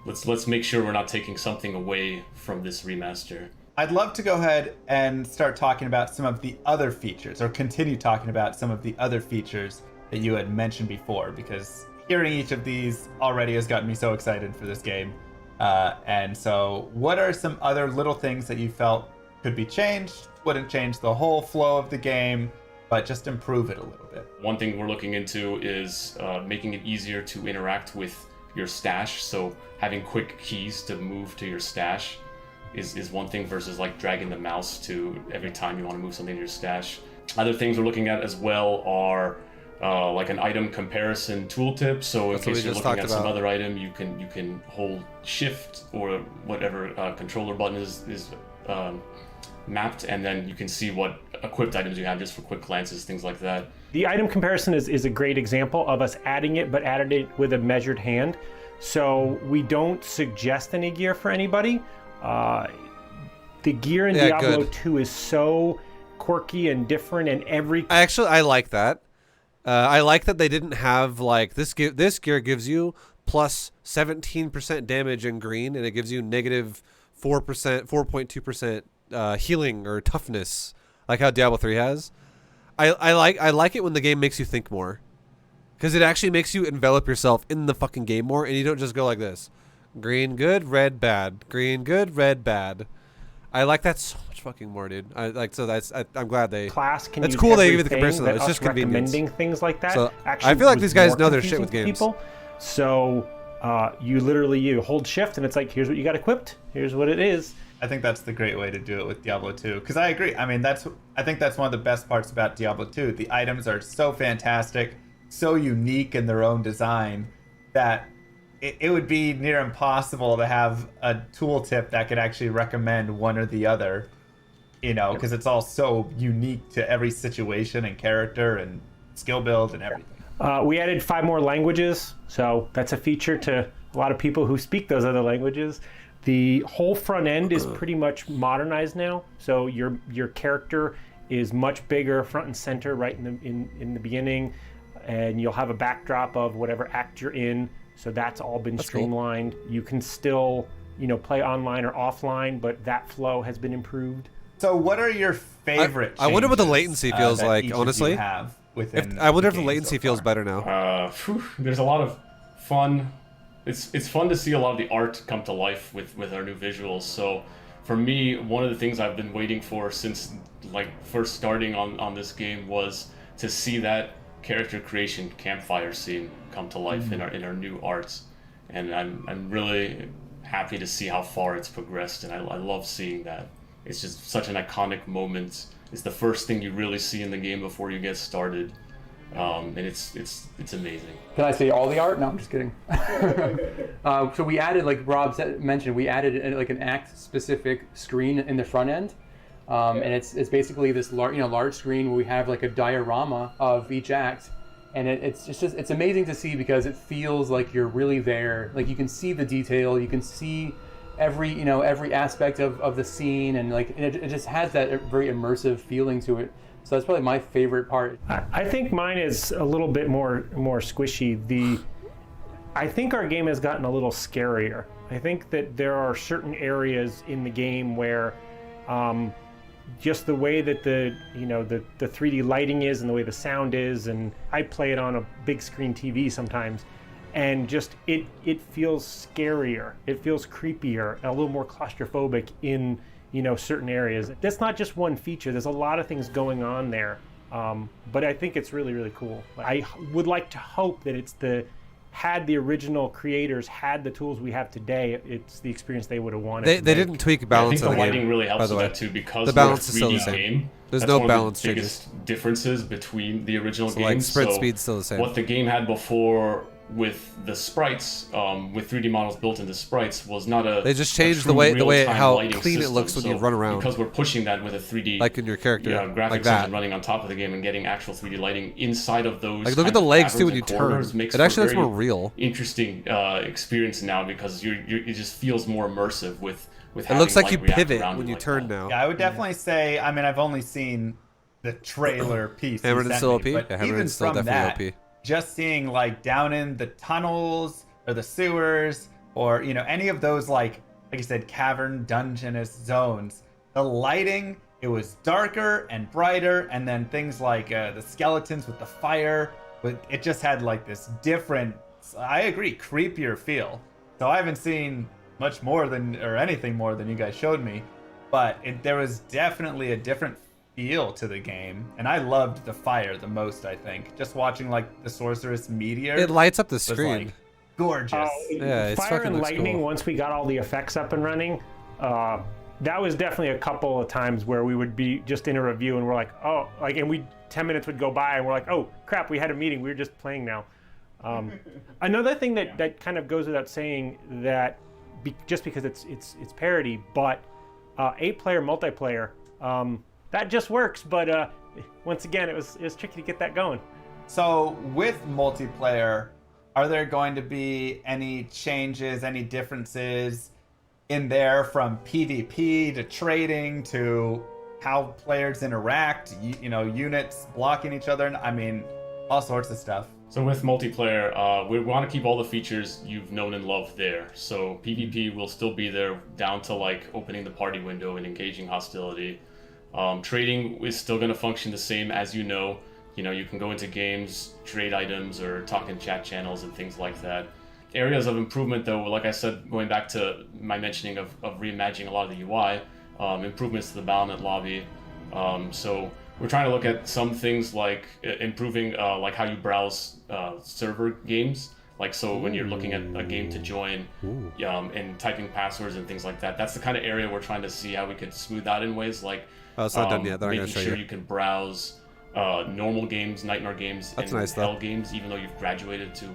let's make sure we're not taking something away from this remaster. I'd love to go ahead and start talking about some of the other features, or continue talking about some of the other features that you had mentioned before, because hearing each of these already has gotten me so excited for this game. And so what are some other little things that you felt could be changed, wouldn't change the whole flow of the game, but just improve it a little bit? One thing we're looking into is making it easier to interact with your stash. So having quick keys to move to your stash is one thing versus like dragging the mouse to every time you want to move something to your stash. Other things we're looking at as well are like an item comparison tooltip. So in case you're looking at some other item, you can hold shift or whatever controller button is mapped, and then you can see what equipped items you have just for quick glances, things like that. The item comparison is a great example of us adding it, but added it with a measured hand. So we don't suggest any gear for anybody. the gear in Yeah, Diablo good. 2 is so quirky and different, and every I like that. I like that they didn't have like this gear gives you plus 17% damage in green, and it gives you negative 4.2% healing or toughness, like how Diablo 3 has. I like it when the game makes you think more, because it actually makes you envelop yourself in the fucking game more, and you don't just go like this: green good, red bad, green good, red bad. I like that so much fucking more, dude. I'm glad they. class can That's use cool they give you the everything, comparison, though. that It's us just convenience. recommending things like that. So, actually I feel like was these guys more know their shit confusing with to games. people. So you hold shift, and it's like, here's what you got equipped. Here's what it is. I think that's the great way to do it with Diablo 2. Because I agree. I mean, I think that's one of the best parts about Diablo 2. The items are so fantastic, so unique in their own design, that it would be near impossible to have a tooltip that could actually recommend one or the other. You know, because it's all so unique to every situation and character and skill build and everything. We added 5 more languages, so that's a feature to a lot of people who speak those other languages. The whole front end is pretty much modernized now, so your character is much bigger front and center right in the beginning, and you'll have a backdrop of whatever act you're in. So that's all been streamlined. Cool. You can still, play online or offline, but that flow has been improved. So what are your favorite I wonder what the changes, latency feels that like, each of honestly. you have within I wonder if the the game latency so feels far? better now. There's a lot of fun. It's fun to see a lot of the art come to life with our new visuals. So for me, one of the things I've been waiting for since first starting on this game was to see that character creation campfire scene come to life in our new arts, and I'm really happy to see how far it's progressed, and I love seeing that. It's just such an iconic moment. It's the first thing you really see in the game before you get started, and it's amazing. Can I say all the art? No, I'm just kidding. So we added, like Rob mentioned, we added like an act-specific screen in the front end, and it's basically this large screen where we have like a diorama of each act, and it's amazing to see because it feels like you're really there. Like you can see the detail, you can see every aspect of the scene, and like it just has that very immersive feeling to it. So that's probably my favorite part. I think mine is a little bit more squishy. I think our game has gotten a little scarier. I think that there are certain areas in the game where just the way that the 3D lighting is and the way the sound is, and I play it on a big screen TV sometimes, and just it feels scarier. It feels creepier, a little more claustrophobic in certain areas. That's not just one feature. There's a lot of things going on there, but I think it's really, really cool. I would like to hope that had the original creators had the tools we have today, it's the experience they would have wanted. They didn't tweak balance. I think of the the lighting game, really by helps the with way. that too, because The balance is we're still a 3D the same. game. There's That's no one balance of the biggest differences between the original So, games. like, sprint speed's still the same. What the game had before with the sprites, with 3D models built into sprites, was not a. They just a changed the true way real-time how lighting clean it system. looks when you So run around. Because we're pushing that with a 3D, like in your character, graphics like that. engine running on top of the game and getting actual 3D lighting inside of those. Like look at the legs too when you turn. Makes It actually for a looks very more real. interesting experience now, because it just feels more immersive with It having looks like you light react pivot around when you like turn that. now. Yeah, I would definitely say. I mean, I've only seen the trailer piece. Hammered and sent still me, OP? but Yeah, Hammered even and still from definitely that, OP. just seeing like down in the tunnels or the sewers or any of those like you said, cavern dungeonous zones, the lighting, it was darker and brighter, and then things like the skeletons with the fire, it just had like this different, I agree, creepier feel. So I haven't seen much more than, or anything more than you guys showed me, but there was definitely a different feel to the game, and I loved the fire the most. I think just watching like the sorceress meteor, It lights up the was screen. like gorgeous. Yeah, it's Fire fucking and looks lightning, cool. once we got all the effects up and running, that was definitely a couple of times where we would be just in a review and we're like, oh, like, and 10 minutes would go by and we're like, oh crap, we had a meeting, we were just playing now. Another thing that kind of goes without saying, that just because it's parody, but 8-player multiplayer, that just works, but once again, it was tricky to get that going. So with multiplayer, are there going to be any changes, any differences in there, from PvP to trading to how players interact, units blocking each other. I mean, all sorts of stuff. So with multiplayer, we want to keep all the features you've known and loved there. So PvP will still be there, down to like opening the party window and engaging hostility. Trading is still going to function the same as you know. You can go into games, trade items, or talk in chat channels and things like that. Areas of improvement, though, like I said, going back to my mentioning of reimagining a lot of the UI, improvements to the Battlenet lobby. So we're trying to look at some things like improving like how you browse server games. Like, so when you're looking at a game to join and typing passwords and things like that, that's the kind of area we're trying to see how we could smooth out in ways like it's not done yet. They're making gonna show sure you. you can browse normal games, Nightmare games, That's and nice, Hell though. games, even though you've graduated to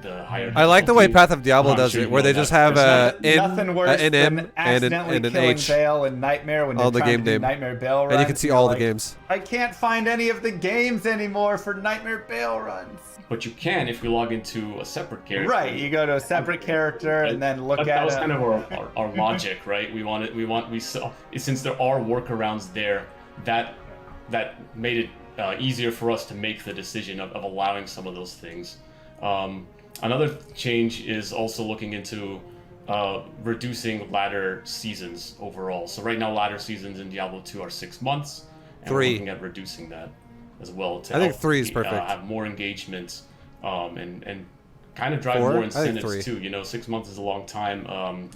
the higher. I like the way difficulty. Path of Diablo I'm does sure it, you where know they that. just have Nothing worse an than M, and accidentally an killing H. Bale and Nightmare when all you're the trying game to do name. Nightmare Bale runs. And you can see You're all the like, games. I can't find any of the games anymore for Nightmare Bale runs. But you can if you log into a separate character. Right, you go to a separate character and then look that at was it. kind of our logic, right? We saw, since there are workarounds there, that made it easier for us to make the decision of allowing some of those things. Another change is also looking into reducing ladder seasons overall. So right now, ladder seasons in Diablo 2 are 6 months, and 3. we're looking at reducing that as well to I think help 3 is perfect. have more engagement and kind of drive 4? more I think incentives 3. too. 6 months is a long time,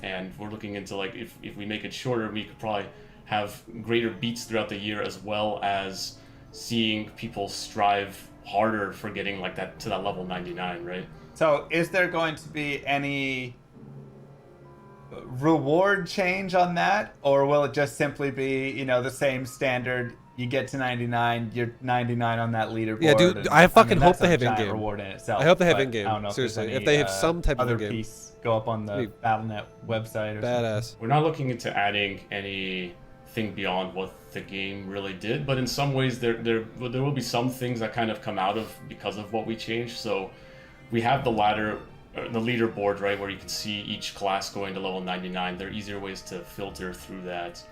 and we're looking into like if we make it shorter, we could probably have greater beats throughout the year, as well as seeing people strive harder for getting like that to that level 99, right? So is there going to be any reward change on that, or will it just simply be, the same standard? You get to 99, you're 99 on that leaderboard. Yeah, dude, and, I fucking hope that's they a have giant in-game. reward in itself. I hope they have but in-game, I don't know seriously. If, If they have some type of other in-game. piece go up on the Battle.net website or something. Badass. We're not looking into adding anything beyond what the game really did, but in some ways there will be some things that kind of come out of because of what we changed. So we have the ladder, the leaderboard, right, where you can see each class going to level 99. There are easier ways to filter through that,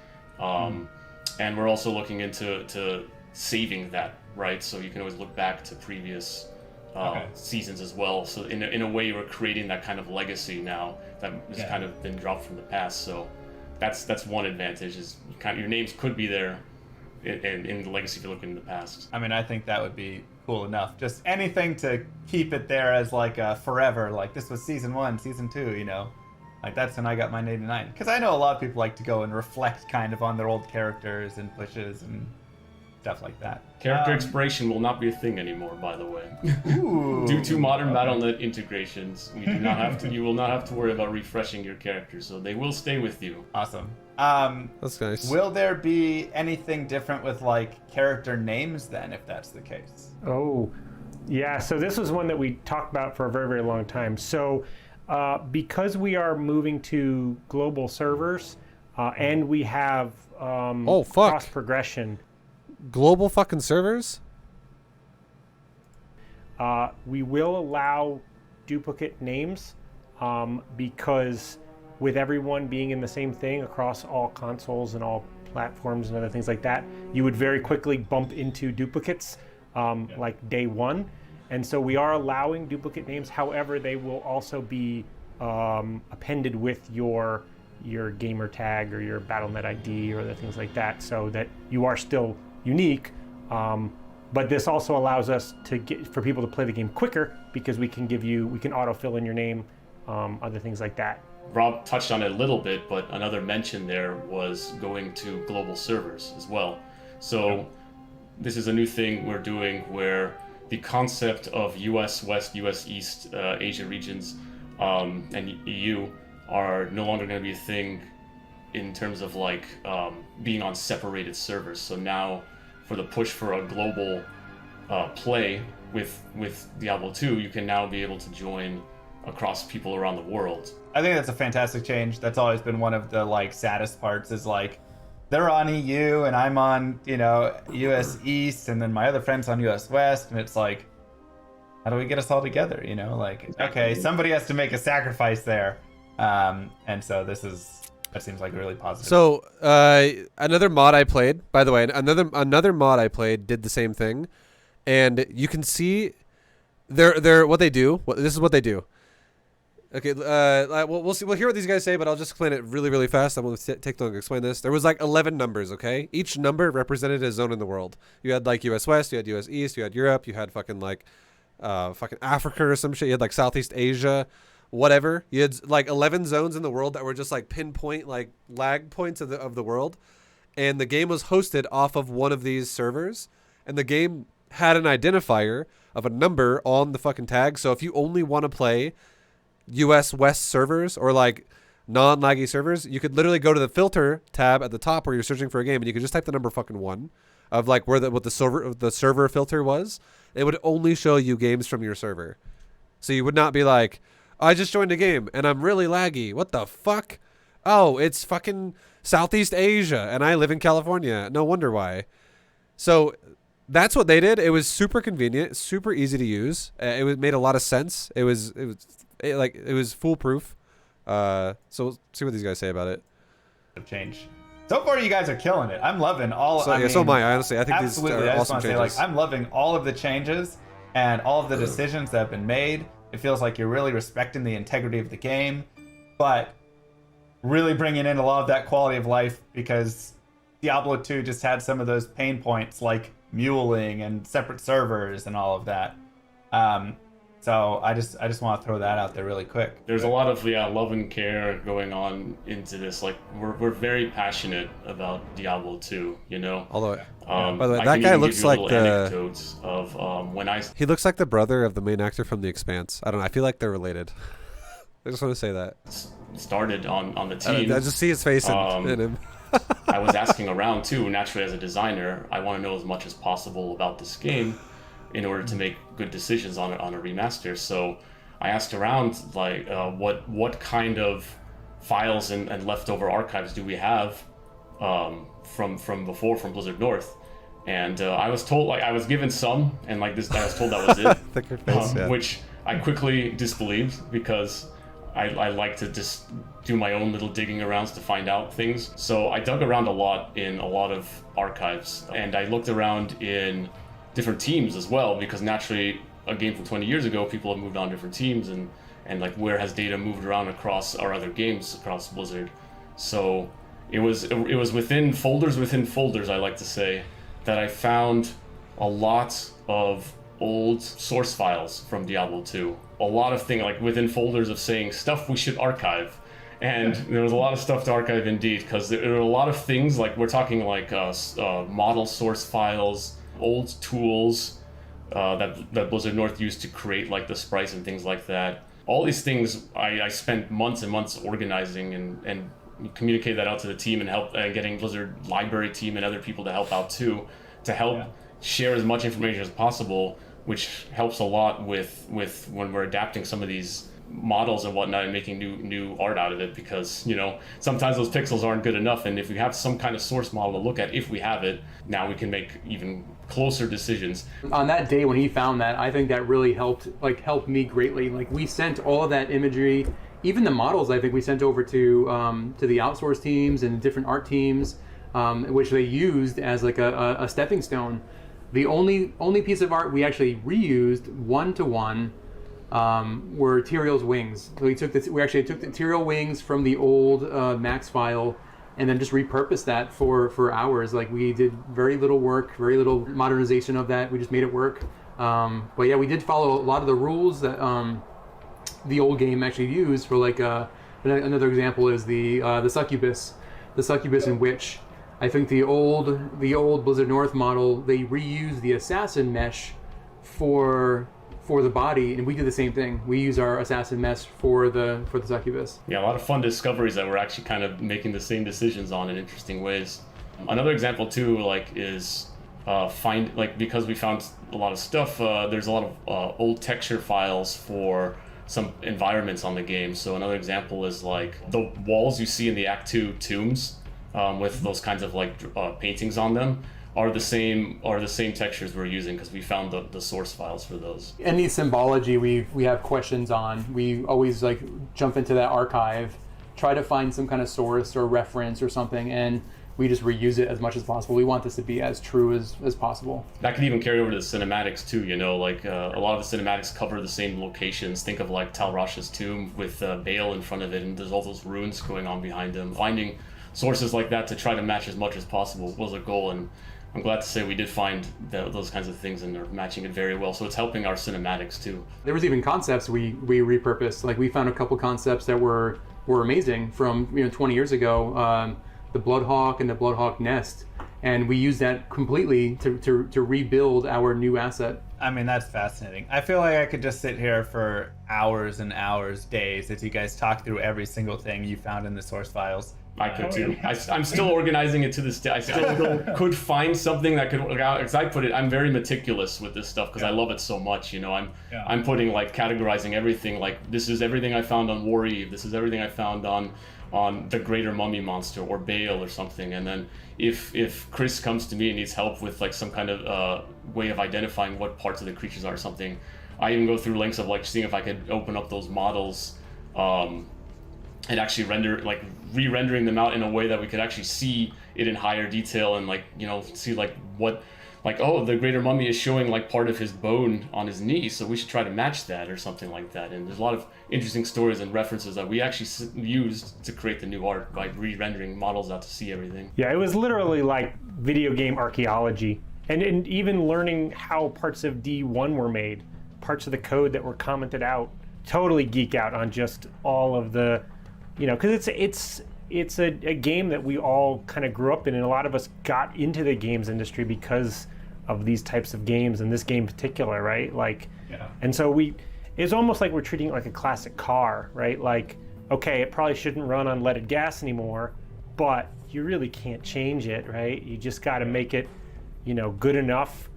and we're also looking into saving that, right? So you can always look back to previous seasons as well. So in a way, we're creating that kind of legacy now that has kind of been dropped from the past. So that's one advantage, is your names could be there in the legacy if you're looking in the past. I mean, I think that would be cool enough. Just anything to keep it there as like a forever. Like, this was season 1, season 2, Like, that's when I got my 89. Because I know a lot of people like to go and reflect kind of on their old characters and pushes and stuff like that. Character expiration will not be a thing anymore, by the way. Ooh. Due to modern Battle.net integrations, we do not have to. You will not have to worry about refreshing your characters, so they will stay with you. Awesome. That's nice. Will there be anything different with like character names then, if that's the case? Oh, yeah. So this was one that we talked about for a very, very long time. So because we are moving to global servers and we have cross progression, Global fucking servers? we will allow duplicate names because with everyone being in the same thing across all consoles and all platforms and other things like that, you would very quickly bump into duplicates like day one. And so we are allowing duplicate names. However, they will also be appended with your gamer tag or your Battle.net ID or other things like that, so that you are still unique. But this also allows us for people to play the game quicker, because we can autofill in your name, other things like that. Rob touched on it a little bit, but another mention there was going to global servers as well. So this is a new thing we're doing, where the concept of US West, US East, Asia regions, and EU are no longer going to be a thing in terms of like being on separated servers. So now, for the push for a global play with Diablo 2, you can now be able to join across people around the world. I think that's a fantastic change. That's always been one of the like saddest parts, is like they're on EU and I'm on, US East, and then my other friend's on US West, and it's like, how do we get us all together? Like, okay, somebody has to make a sacrifice there. And so that seems like a really positive. So another mod I played, by the way, another mod I played did the same thing, and you can see they're what they do. This is what they do. Okay, we'll see. We'll hear what these guys say, but I'll just explain it really, really fast. I'm going to take long to explain this. There was like 11 numbers, okay? Each number represented a zone in the world. You had like US West, you had US East, you had Europe, you had fucking like fucking Africa or some shit. You had like Southeast Asia, whatever. You had like 11 zones in the world that were just like pinpoint like lag points of the world. And the game was hosted off of one of these servers, and the game had an identifier of a number on the fucking tag. So if you only want to play US West servers or like non-laggy servers, you could literally go to the filter tab at the top where you're searching for a game, and you could just type the number fucking 1 of like what the server filter was. It would only show you games from your server. So you would not be like, I just joined a game and I'm really laggy. What the fuck? Oh, it's fucking Southeast Asia and I live in California. No wonder why. So that's what they did. It was super convenient, super easy to use. Made a lot of sense. It was foolproof. So we'll see what these guys say about it. Change. So far, you guys are killing it. I'm loving all. So am I. Honestly, I think absolutely. these are I just awesome want to changes. say, like, I'm loving all of the changes and all of the decisions that have been made. It feels like you're really respecting the integrity of the game, but really bringing in a lot of that quality of life, because Diablo 2 just had some of those pain points like muling and separate servers and all of that. So I just want to throw that out there really quick. There's a lot of love and care going on into this. Like we're very passionate about Diablo 2, you know. Although, by the way, I that can guy even looks give you like little the anecdotes of when I he looks like the brother of the main actor from The Expanse. I don't know. I feel like they're related. I just want to say that. started on the team. I just see his face in him. I was asking around too. Naturally, as a designer, I want to know as much as possible about this game in order to make good decisions on a remaster. So I asked around, like, what kind of files and leftover archives do we have from before, from Blizzard North? And I was told, like, I was given some, and like this, I was told that was it. Thicker face, yeah. Which I quickly disbelieved, because I like to just do my own little digging arounds to find out things. So I dug around a lot in a lot of archives, and I looked around in different teams as well, because naturally a game from 20 years ago, people have moved on different teams, and like, where has data moved around across our other games across Blizzard. So it was within folders, I like to say, that I found a lot of old source files from Diablo 2. A lot of things, like within folders of saying stuff we should archive. And there was a lot of stuff to archive indeed, because there were a lot of things, like we're talking like model source files, old tools that Blizzard North used to create like the sprites and things like that. All these things I spent months and months organizing and communicate that out to the team, and help getting Blizzard library team and other people to help out too, to help share as much information as possible, which helps a lot with when we're adapting some of these models and whatnot and making new art out of it, because, you know, sometimes those pixels aren't good enough, and if we have some kind of source model to look at, if we have it, now we can make even closer decisions. On that day when he found that, I think that really helped me greatly. Like, we sent all of that imagery, even the models, I think we sent over to the outsource teams and different art teams, which they used as like a stepping stone. The only piece of art we actually reused one-to-one were Tyrael's wings. So we actually took the Tyrael wings from the old Max file, and then just repurposed that for hours. Like, we did very little work, very little modernization of that. We just made it work. But yeah, we did follow a lot of the rules that the old game actually used. For like another example is the succubus, in which I think the old Blizzard North model, they reused the assassin mesh for the body, and we did the same thing. We use our assassin mesh for the succubus. Yeah, a lot of fun discoveries that we're actually kind of making the same decisions on in interesting ways. Another example too, like, is because we found a lot of stuff. There's a lot of old texture files for some environments on the game. So another example is like the walls you see in the Act 2 tombs with those kinds of like paintings on them. are the same textures we're using, because we found the source files for those. Any symbology we have questions on, we always like jump into that archive, try to find some kind of source or reference or something, and we just reuse it as much as possible. We want this to be as true as possible. That could even carry over to the cinematics too, you know, like a lot of the cinematics cover the same locations. Think of like Tal Rasha's tomb with Baal in front of it, and there's all those runes going on behind him. Finding sources like that to try to match as much as possible was a goal, and I'm glad to say we did find those kinds of things, and they're matching it very well. So it's helping our cinematics too. There was even concepts we repurposed. Like we found a couple concepts that were amazing from 20 years ago. The Bloodhawk and the Bloodhawk nest, and we used that completely to rebuild our new asset. I mean, that's fascinating. I feel like I could just sit here for hours and hours, days, as you guys talk through every single thing you found in the source files. I could too. I'm still organizing it to this day. I still could find something that could, as I put it, I'm very meticulous with this stuff because I love it so much. You know, I'm putting like categorizing everything. Like this is everything I found on War Eve. This is everything I found on the Greater Mummy Monster or Baal or something. And then if Chris comes to me and needs help with like some kind of way of identifying what parts of the creatures are or something, I even go through links of like seeing if I could open up those models. And actually re-rendering them out in a way that we could actually see it in higher detail, and like, you know, see like what, like, oh, the Greater Mummy is showing like part of his bone on his knee, so we should try to match that or something like that. And there's a lot of interesting stories and references that we actually used to create the new art by re-rendering models out to see everything. Yeah, it was literally like video game archaeology, and even learning how parts of D1 were made, parts of the code that were commented out. Totally geek out on just all of the, you know, because it's a game that we all kind of grew up in, and a lot of us got into the games industry because of these types of games, and this game in particular, right? Like, yeah. And so it's almost like we're treating it like a classic car, right? Like, okay, it probably shouldn't run on leaded gas anymore, but you really can't change it, right? You just got to make it, you know, good enough,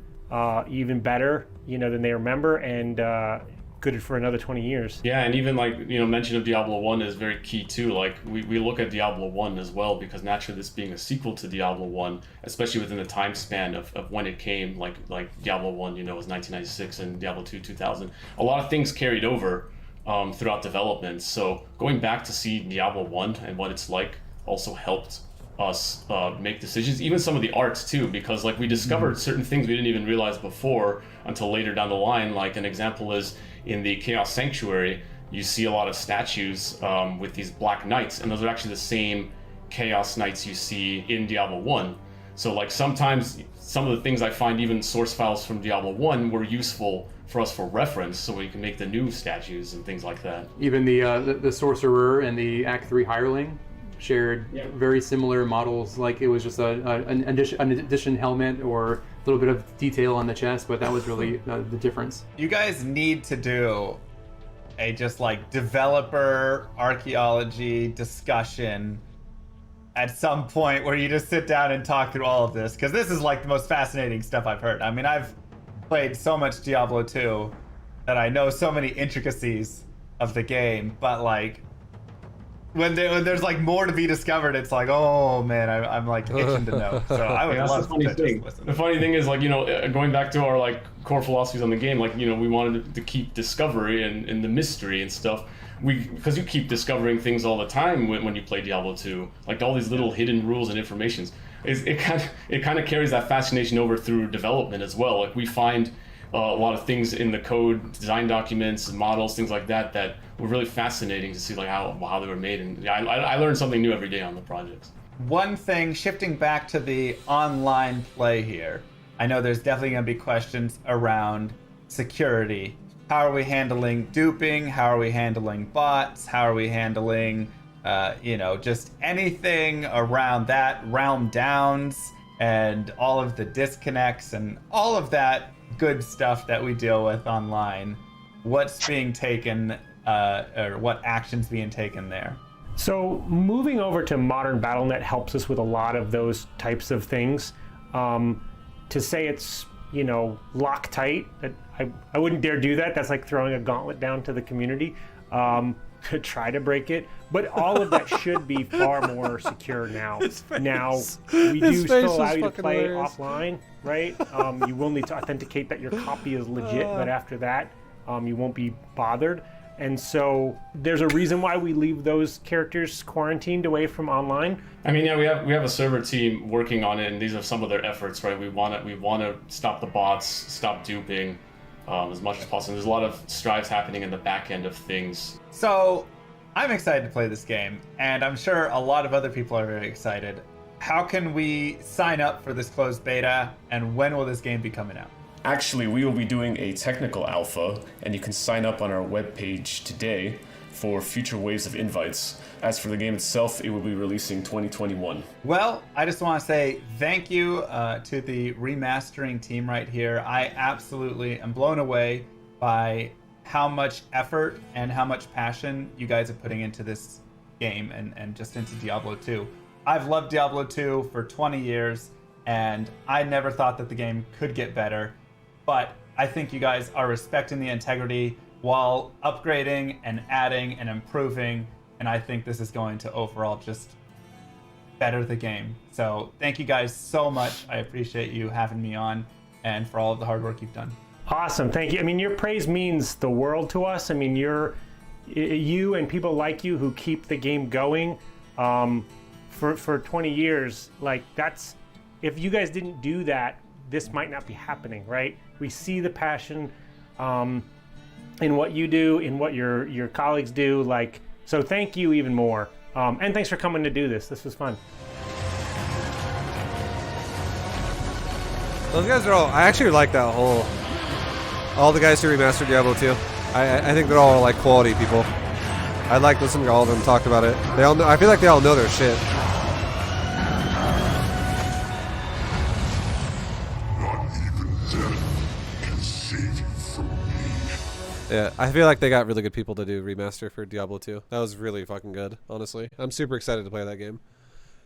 even better, you know, than they remember, and good for another 20 years. Yeah, and even like, you know, mention of Diablo 1 is very key too. Like we look at Diablo 1 as well, because naturally this being a sequel to Diablo 1, especially within the time span of when it came, like Diablo 1, you know, was 1996 and Diablo 2 2000. A lot of things carried over throughout development. So going back to see Diablo 1 and what it's like also helped us make decisions, even some of the arts too, because like we discovered certain things we didn't even realize before until later down the line. Like an example is in the Chaos Sanctuary, you see a lot of statues with these black knights, and those are actually the same Chaos Knights you see in Diablo 1. So like sometimes some of the things I find, even source files from Diablo 1, were useful for us for reference, so we can make the new statues and things like that. Even the Sorcerer and the Act 3 Hireling shared very similar models. Like it was just an addition helmet or a little bit of detail on the chest, but that was really the difference. You guys need to do a just like developer archaeology discussion at some point where you just sit down and talk through all of this, because this is like the most fascinating stuff I've heard. I mean, I've played so much Diablo 2 that I know so many intricacies of the game, but like when there's like more to be discovered, it's like, oh man, I'm like itching to know. So I would love to just listen. The funny thing is, like, you know, going back to our like core philosophies on the game, like, you know, we wanted to keep discovery and the mystery and stuff. Because you keep discovering things all the time when you play Diablo 2, like all these little hidden rules and informations. It kind of carries that fascination over through development as well. Like we find a lot of things in the code, design documents, models, things like that were really fascinating to see, like how they were made. And I learned something new every day on the projects. One thing, shifting back to the online play here, I know there's definitely going to be questions around security. How are we handling duping? How are we handling bots? How are we handling, just anything around that, realm downs, and all of the disconnects and all of that good stuff that we deal with online? What's being taken, or what actions being taken there? So moving over to modern BattleNet helps us with a lot of those types of things. To say it's, Loctite, I wouldn't dare do that. That's like throwing a gauntlet down to the community to try to break it. But all of that should be far more secure now. Now, we do still allow you to play offline, right? You will need to authenticate that your copy is legit, but after that, you won't be bothered. And so there's a reason why we leave those characters quarantined away from online. I mean, yeah, we have a server team working on it, and these are some of their efforts, right? We want to stop the bots, stop duping as much as possible. There's a lot of strides happening in the back end of things. So I'm excited to play this game, and I'm sure a lot of other people are very excited. How can we sign up for this closed beta, and when will this game be coming out? Actually, we will be doing a technical alpha, and you can sign up on our webpage today for future waves of invites. As for the game itself, it will be releasing 2021. Well, I just want to say thank you to the remastering team right here. I absolutely am blown away by how much effort and how much passion you guys are putting into this game and just into Diablo 2. I've loved Diablo 2 for 20 years, and I never thought that the game could get better. But I think you guys are respecting the integrity while upgrading and adding and improving. And I think this is going to overall just better the game. So thank you guys so much. I appreciate you having me on and for all of the hard work you've done. Awesome. Thank you. I mean, your praise means the world to us. I mean, you and people like you who keep the game going for 20 years. Like, that's, if you guys didn't do that, this might not be happening, right? We see the passion in what you do, in what your colleagues do. Like, so thank you even more. And thanks for coming to do this. This was fun. Those guys are all, I actually like that all the guys who remastered Diablo 2. I think they're all like quality people. I like listening to all of them talk about it. They all know, I feel like they all know their shit. Yeah, I feel like they got really good people to do remaster for Diablo 2. That was really fucking good, honestly. I'm super excited to play that game.